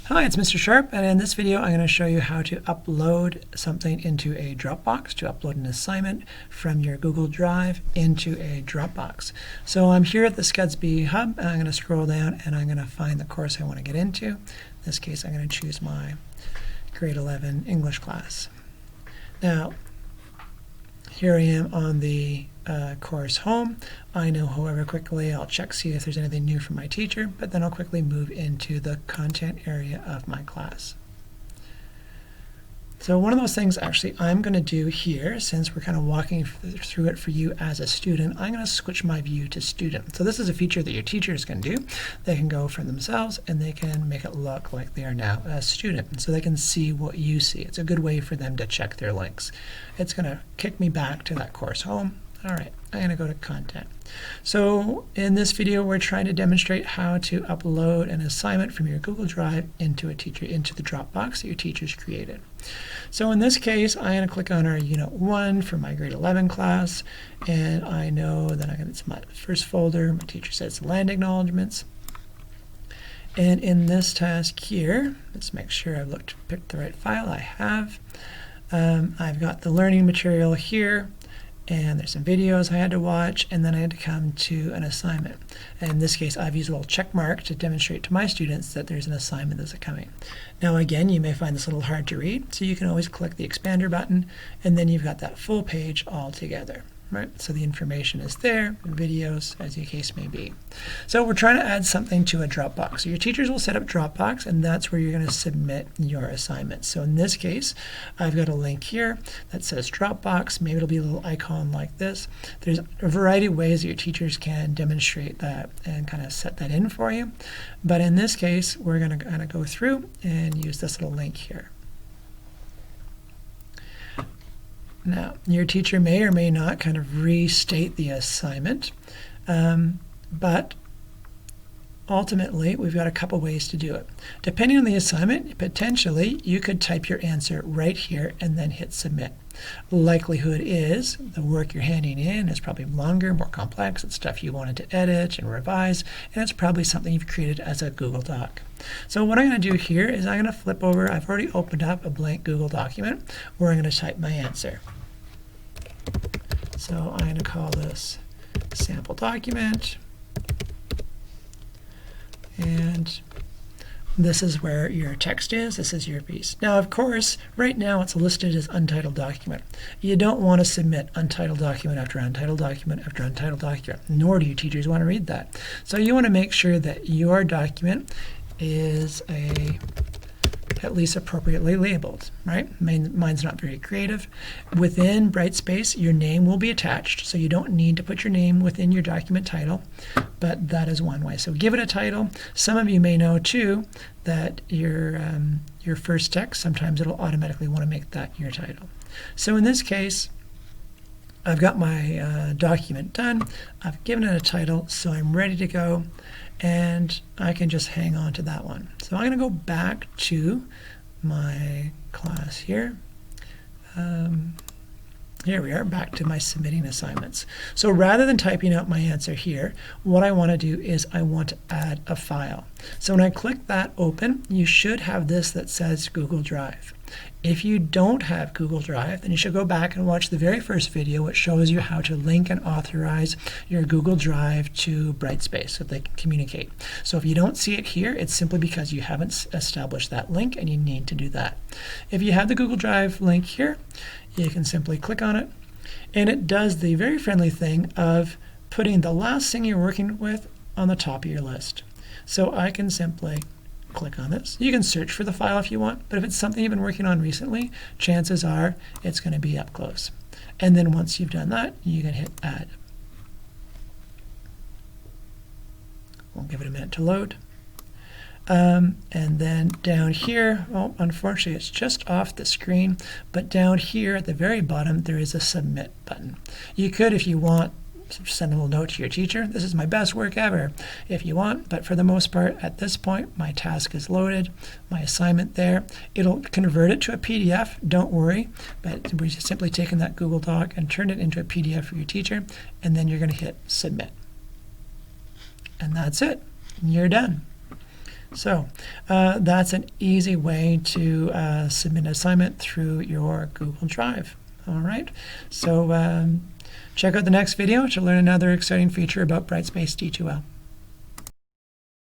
Hi, it's Mr. Sharp, and in this video I'm going to show you how to upload something into a Dropbox, to upload an assignment from your Google Drive into a Dropbox. So I'm here at the Scudsby Hub, and I'm going to scroll down and I'm going to find the course I want to get into. In this case, I'm going to choose my grade 11 English class. Now, here I am on the course home. I know, however, quickly I'll check, see if there's anything new from my teacher, but then I'll quickly move into the content area of my class. So one of those things actually I'm going to do here, since we're kind of walking through it for you as a student, I'm going to switch my view to student. So this is a feature that your teachers can do. They can go for themselves and they can make it look like they are now a student, so they can see what you see. It's a good way for them to check their links. It's going to kick me back to that course home. All right, I'm going to go to content. So in this video, we're trying to demonstrate how to upload an assignment from your Google Drive into the Dropbox that your teachers created. So in this case, I'm going to click on our Unit 1 for my grade 11 class, and I know that it's my first folder. My teacher says land acknowledgements. And in this task here, let's make sure I've picked the right file. I have. I've got the learning material here. And there's some videos I had to watch, and then I had to come to an assignment. And in this case, I've used a little check mark to demonstrate to my students that there's an assignment that's coming. Now again, you may find this a little hard to read, so you can always click the expander button, and then you've got that full page all together. Right? So the information is there, videos, as the case may be. So we're trying to add something to a Dropbox. So your teachers will set up Dropbox, and that's where you're going to submit your assignment. So in this case, I've got a link here that says Dropbox. Maybe it'll be a little icon like this. There's a variety of ways that your teachers can demonstrate that and kind of set that in for you. But in this case, we're going to kind of go through and use this little link here. Now, your teacher may or may not kind of restate the assignment, but ultimately, we've got a couple ways to do it. Depending on the assignment, potentially, you could type your answer right here and then hit submit. Likelihood is the work you're handing in is probably longer, more complex. It's stuff you wanted to edit and revise, and it's probably something you've created as a Google Doc. So what I'm going to do here is I'm going to flip over. I've already opened up a blank Google document where I'm going to type my answer. So I'm going to call this sample document, and this is where your text is. This is your piece. Now, of course, right now it's listed as untitled document. You don't want to submit untitled document after untitled document after untitled document, nor do your teachers want to read that. So you want to make sure that your document is at least appropriately labeled, right? Mine's not very creative. Within Brightspace, your name will be attached, so you don't need to put your name within your document title, but that is one way. So give it a title. Some of you may know too that your first text, sometimes it'll automatically want to make that your title. So in this case, I've got my document done. I've given it a title, so I'm ready to go. And I can just hang on to that one. So I'm going to go back to my class here. Here we are, back to my submitting assignments. So rather than typing out my answer here, what I want to do is I want to add a file. So when I click that open, you should have this that says Google Drive. If you don't have Google Drive, then you should go back and watch the very first video, which shows you how to link and authorize your Google Drive to Brightspace so they can communicate. So if you don't see it here, it's simply because you haven't established that link and you need to do that. If you have the Google Drive link here, you can simply click on it, and it does the very friendly thing of putting the last thing you're working with on the top of your list. So I can simply click on this. You can search for the file if you want, but if it's something you've been working on recently, chances are it's going to be up close. And then once you've done that, you can hit add. We'll give it a minute to load. And then down here, well, unfortunately, it's just off the screen, but down here at the very bottom, there is a submit button. You could, if you want, send a little note to your teacher. This is my best work ever, if you want, but for the most part, at this point, my task is loaded, my assignment there. It'll convert it to a PDF, don't worry, but we're just simply taking that Google Doc and turn it into a PDF for your teacher, and then you're going to hit submit. And that's it. You're done. So that's an easy way to submit an assignment through your Google Drive. All right, so check out the next video to learn another exciting feature about Brightspace D2L.